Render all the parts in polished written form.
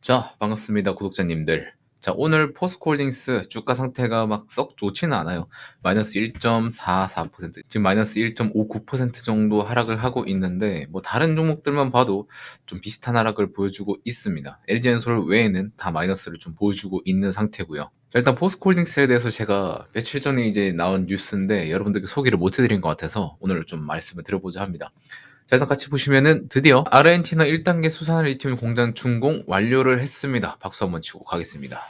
자, 반갑습니다, 구독자님들. 자, 오늘 포스코홀딩스 주가 상태가 막 썩 좋지는 않아요. 마이너스 1.44%, 지금 마이너스 1.59% 정도 하락을 하고 있는데, 뭐 다른 종목들만 봐도 좀 비슷한 하락을 보여주고 있습니다. LG엔솔 외에는 다 마이너스를 좀 보여주고 있는 상태고요. 자, 일단 포스코홀딩스에 대해서 제가 며칠 전에 이제 나온 뉴스인데 여러분들께 소개를 못 해드린 것 같아서 오늘 좀 말씀을 드려보자 합니다. 자, 일단 같이 보시면은 드디어 아르헨티나 1단계 수산 리튬 공장 준공 완료를 했습니다. 박수 한번 치고 가겠습니다.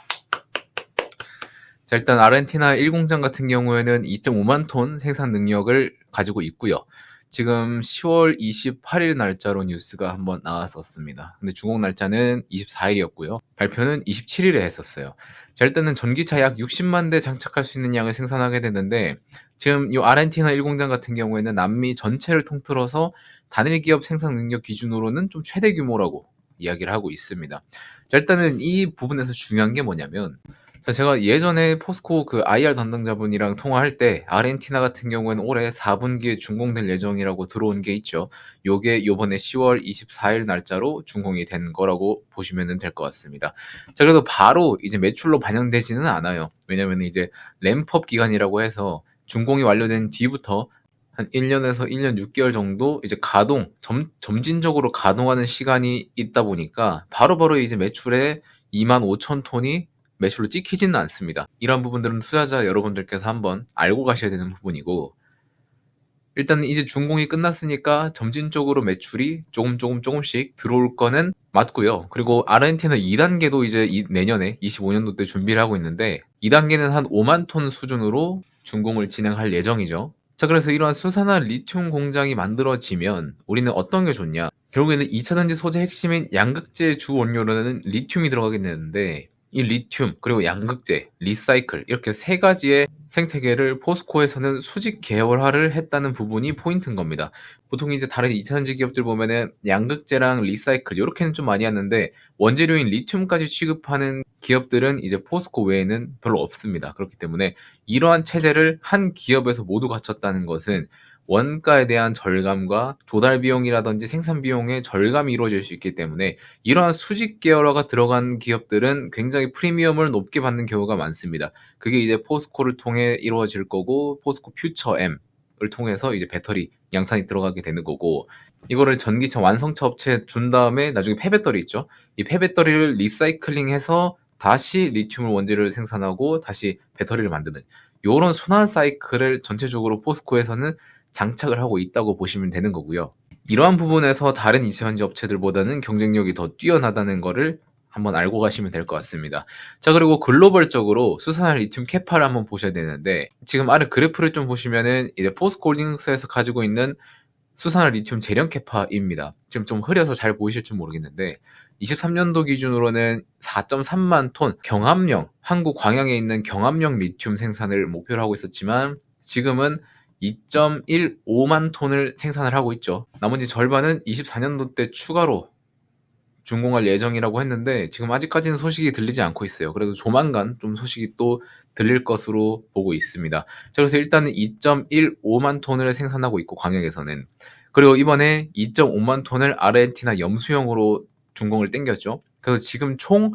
자, 일단 아르헨티나 1공장 같은 경우에는 2.5만 톤 생산 능력을 가지고 있고요. 지금 10월 28일 날짜로 뉴스가 한번 나왔었습니다. 근데 준공 날짜는 24일이었고요. 발표는 27일에 했었어요. 자, 일단은 전기차 약 60만 대 장착할 수 있는 양을 생산하게 되는데 지금 이 아르헨티나 1공장 같은 경우에는 남미 전체를 통틀어서 단일 기업 생산 능력 기준으로는 좀 최대 규모라고 이야기를 하고 있습니다. 자, 일단은 이 부분에서 중요한 게 뭐냐면 제가 예전에 포스코 그 IR 담당자분이랑 통화할 때 아르헨티나 같은 경우에는 올해 4분기에 준공될 예정이라고 들어온 게 있죠. 요게 요번에 10월 24일 날짜로 준공이 된 거라고 보시면 될 것 같습니다. 자, 그래도 바로 이제 매출로 반영되지는 않아요. 왜냐면 이제 램프업 기간이라고 해서 준공이 완료된 뒤부터 한 1년에서 1년 6개월 정도 이제 점진적으로 가동하는 시간이 있다 보니까 바로바로 이제 매출에 2만 5천 톤이 매출로 찍히지는 않습니다. 이런 부분들은 투자자 여러분들께서 한번 알고 가셔야 되는 부분이고, 일단 이제 준공이 끝났으니까 점진적으로 매출이 조금씩 들어올 거는 맞고요. 그리고 아르헨티나 2단계도 이제 내년에 25년도 때 준비를 하고 있는데 2단계는 한 5만 톤 수준으로 준공을 진행할 예정이죠. 자, 그래서 이러한 수산화 리튬 공장이 만들어지면 우리는 어떤 게 좋냐? 결국에는 2차전지 소재 핵심인 양극재 주 원료로는 리튬이 들어가게 되는데 이 리튬 그리고 양극재, 리사이클 이렇게 세 가지의 생태계를 포스코에서는 수직 계열화를 했다는 부분이 포인트인 겁니다. 보통 이제 다른 2차전지 기업들 보면은 양극재랑 리사이클 이렇게는 좀 많이 하는데 원재료인 리튬까지 취급하는 기업들은 이제 포스코 외에는 별로 없습니다. 그렇기 때문에 이러한 체제를 한 기업에서 모두 갖췄다는 것은 원가에 대한 절감과 조달 비용이라든지 생산 비용의 절감이 이루어질 수 있기 때문에 이러한 수직 계열화가 들어간 기업들은 굉장히 프리미엄을 높게 받는 경우가 많습니다. 그게 이제 포스코를 통해 이루어질 거고 포스코 퓨처 M을 통해서 이제 배터리 양산이 들어가게 되는 거고 이거를 전기차 완성차 업체에 준 다음에 나중에 폐배터리 있죠. 이 폐배터리를 리사이클링해서 다시 리튬을 원재료를 생산하고 다시 배터리를 만드는 이런 순환 사이클을 전체적으로 포스코에서는 장착을 하고 있다고 보시면 되는 거고요. 이러한 부분에서 다른 2차전지 업체들보다는 경쟁력이 더 뛰어나다는 거를 한번 알고 가시면 될 것 같습니다. 자, 그리고 글로벌적으로 수산화 리튬 캐파를 한번 보셔야 되는데 지금 아래 그래프를 좀 보시면은 이제 포스코홀딩스에서 가지고 있는 수산화 리튬 재련 캐파입니다. 지금 좀 흐려서 잘 보이실지 모르겠는데 23년도 기준으로는 4.3만 톤 경합령, 한국 광양에 있는 경합령 리튬 생산을 목표로 하고 있었지만 지금은 2.15만 톤을 생산을 하고 있죠. 나머지 절반은 24년도 때 추가로 준공할 예정이라고 했는데 지금 아직까지는 소식이 들리지 않고 있어요. 그래도 조만간 좀 소식이 또 들릴 것으로 보고 있습니다. 자, 그래서 일단은 2.15만 톤을 생산하고 있고 광역에서는 그리고 이번에 2.5만 톤을 아르헨티나 염수형으로 준공을 땡겼죠. 그래서 지금 총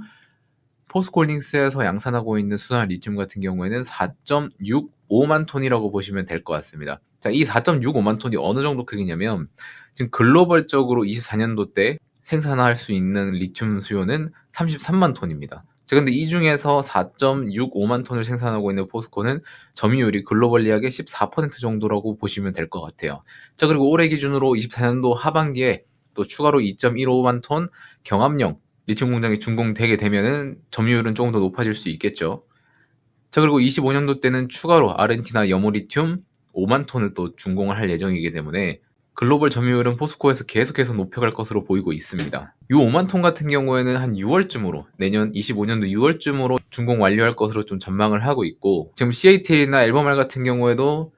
포스코홀딩스에서 양산하고 있는 수산화 리튬 같은 경우에는 4.65만 톤이라고 보시면 될 것 같습니다. 자, 이 4.65만 톤이 어느 정도 크기냐면 지금 글로벌적으로 24년도 때 생산할 수 있는 리튬 수요는 33만 톤입니다. 자, 근데 이 중에서 4.65만 톤을 생산하고 있는 포스코는 점유율이 글로벌리하게 14% 정도라고 보시면 될 것 같아요. 자, 그리고 올해 기준으로 24년도 하반기에 또 추가로 2.15만 톤 경합령 리튬 공장이 준공되게 되면은 점유율은 조금 더 높아질 수 있겠죠. 자, 그리고 25년도 때는 추가로 아르헨티나 염호 리튬 5만 톤을 또 준공을 할 예정이기 때문에 글로벌 점유율은 포스코에서 계속해서 높여갈 것으로 보이고 있습니다. 이 5만 톤 같은 경우에는 한 6월쯤으로 내년 25년도 6월쯤으로 준공 완료할 것으로 좀 전망을 하고 있고 지금 CATL이나 앨범알 같은 경우에도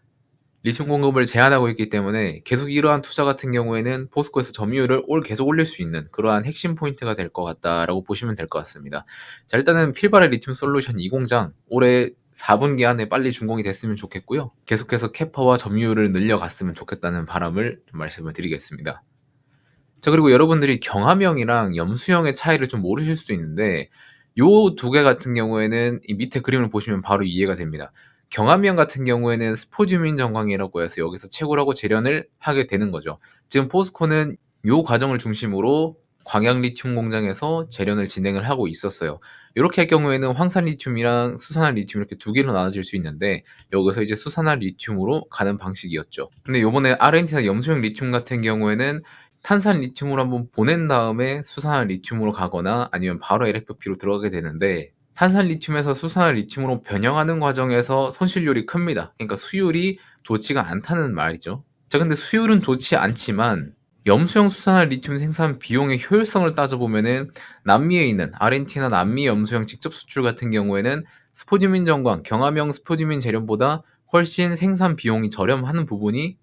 리튬 공급을 제한하고 있기 때문에 계속 이러한 투자 같은 경우에는 포스코에서 점유율을 계속 올릴 수 있는 그러한 핵심 포인트가 될 것 같다라고 보시면 될 것 같습니다. 자, 일단은 필바레 리튬 솔루션 2공장 올해 4분기 안에 빨리 준공이 됐으면 좋겠고요. 계속해서 캐파와 점유율을 늘려갔으면 좋겠다는 바람을 좀 말씀을 드리겠습니다. 자, 그리고 여러분들이 경화명이랑 염수형의 차이를 좀 모르실 수도 있는데 요 두 개 같은 경우에는 이 밑에 그림을 보시면 바로 이해가 됩니다. 경화명 같은 경우에는 스포듐린 정광이라고 해서 여기서 채굴하고 재련을 하게 되는 거죠. 지금 포스코는 요 과정을 중심으로 광양 리튬 공장에서 재련을 진행을 하고 있었어요. 이렇게 할 경우에는 황산 리튬이랑 수산화 리튬 이렇게 두 개로 나눠질 수 있는데 여기서 이제 수산화 리튬으로 가는 방식이었죠. 근데 요번에 아르헨티나 염소형 리튬 같은 경우에는 탄산 리튬으로 한번 보낸 다음에 수산화 리튬으로 가거나 아니면 바로 LFP로 들어가게 되는데 탄산 리튬에서 수산화 리튬으로 변형하는 과정에서 손실률이 큽니다. 그러니까 수율이 좋지가 않다는 말이죠. 자, 근데 수율은 좋지 않지만 염수형 수산화 리튬 생산 비용의 효율성을 따져보면은 남미에 있는 아르헨티나 남미 염수형 직접 수출 같은 경우에는 스포듐린 정광, 경화명 스포듐린 재련보다 훨씬 생산 비용이 저렴하는 부분이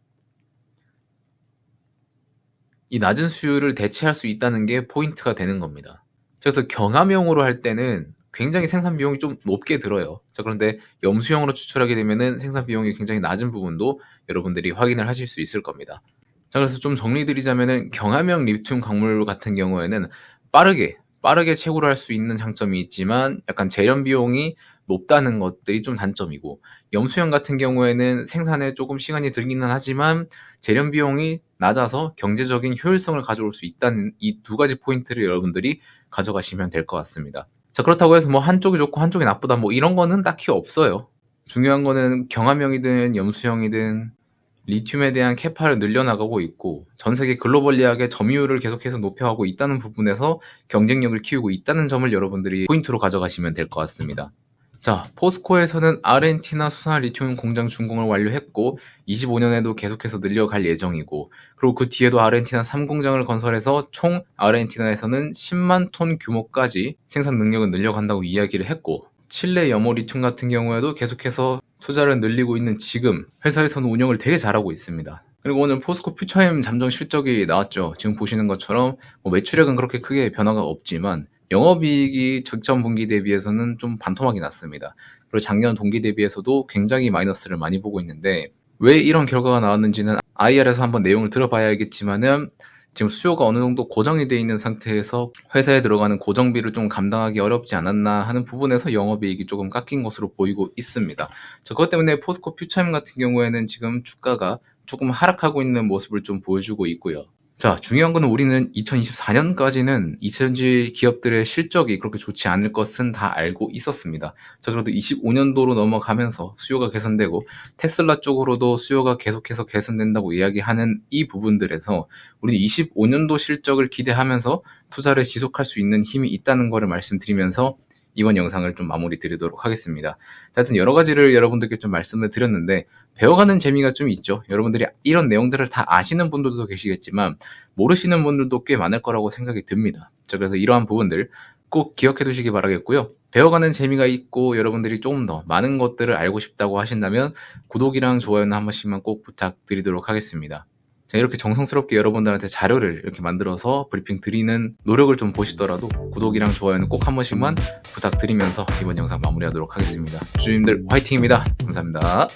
이 낮은 수율을 대체할 수 있다는 게 포인트가 되는 겁니다. 그래서 경화명으로 할 때는 굉장히 생산 비용이 좀 높게 들어요. 자, 그런데 염수형으로 추출하게 되면은 생산 비용이 굉장히 낮은 부분도 여러분들이 확인을 하실 수 있을 겁니다. 자, 그래서 좀 정리드리자면은 경화명 리튬 광물 같은 경우에는 빠르게 채굴을 할 수 있는 장점이 있지만 약간 재련 비용이 높다는 것들이 좀 단점이고, 염수형 같은 경우에는 생산에 조금 시간이 들기는 하지만 재련 비용이 낮아서 경제적인 효율성을 가져올 수 있다는 이 두 가지 포인트를 여러분들이 가져가시면 될 것 같습니다. 자, 그렇다고 해서 뭐 한쪽이 좋고 한쪽이 나쁘다 뭐 이런 거는 딱히 없어요. 중요한 거는 경화명이든 염수형이든 리튬에 대한 캐파를 늘려나가고 있고 전 세계 글로벌리하게 점유율을 계속해서 높여가고 있다는 부분에서 경쟁력을 키우고 있다는 점을 여러분들이 포인트로 가져가시면 될 것 같습니다. 자, 포스코에서는 아르헨티나 수산화 리튬 공장 준공을 완료했고 25년에도 계속해서 늘려갈 예정이고, 그리고 그 뒤에도 아르헨티나 3공장을 건설해서 총 아르헨티나에서는 10만 톤 규모까지 생산 능력을 늘려간다고 이야기를 했고, 칠레 염호 리튬 같은 경우에도 계속해서 투자를 늘리고 있는 지금 회사에서는 운영을 되게 잘하고 있습니다. 그리고 오늘 포스코 퓨처엠 잠정 실적이 나왔죠. 지금 보시는 것처럼 뭐 매출액은 그렇게 크게 변화가 없지만 영업이익이 직전 분기 대비해서는 좀 반토막이 났습니다. 그리고 작년 동기 대비해서도 굉장히 마이너스를 많이 보고 있는데 왜 이런 결과가 나왔는지는 IR에서 한번 내용을 들어봐야 알겠지만은 지금 수요가 어느 정도 고정이 되어 있는 상태에서 회사에 들어가는 고정비를 좀 감당하기 어렵지 않았나 하는 부분에서 영업이익이 조금 깎인 것으로 보이고 있습니다. 자, 그것 때문에 포스코 퓨처엠 같은 경우에는 지금 주가가 조금 하락하고 있는 모습을 좀 보여주고 있고요. 자, 중요한 거는 우리는 2024년까지는 이천지 기업들의 실적이 그렇게 좋지 않을 것은 다 알고 있었습니다. 자, 그래도 25년도로 넘어가면서 수요가 개선되고 테슬라 쪽으로도 수요가 계속해서 개선된다고 이야기하는 이 부분들에서 우리는 25년도 실적을 기대하면서 투자를 지속할 수 있는 힘이 있다는 것을 말씀드리면서 이번 영상을 좀 마무리 드리도록 하겠습니다. 자, 하여튼 여러 가지를 여러분들께 좀 말씀을 드렸는데 배워가는 재미가 좀 있죠. 여러분들이 이런 내용들을 다 아시는 분들도 계시겠지만 모르시는 분들도 꽤 많을 거라고 생각이 듭니다. 자, 그래서 이러한 부분들 꼭 기억해 두시기 바라겠고요. 배워가는 재미가 있고 여러분들이 조금 더 많은 것들을 알고 싶다고 하신다면 구독이랑 좋아요는 한 번씩만 꼭 부탁드리도록 하겠습니다. 자, 이렇게 정성스럽게 여러분들한테 자료를 이렇게 만들어서 브리핑 드리는 노력을 좀 보시더라도 구독이랑 좋아요는 꼭 한 번씩만 부탁드리면서 이번 영상 마무리하도록 하겠습니다. 주주님들 화이팅입니다. 감사합니다.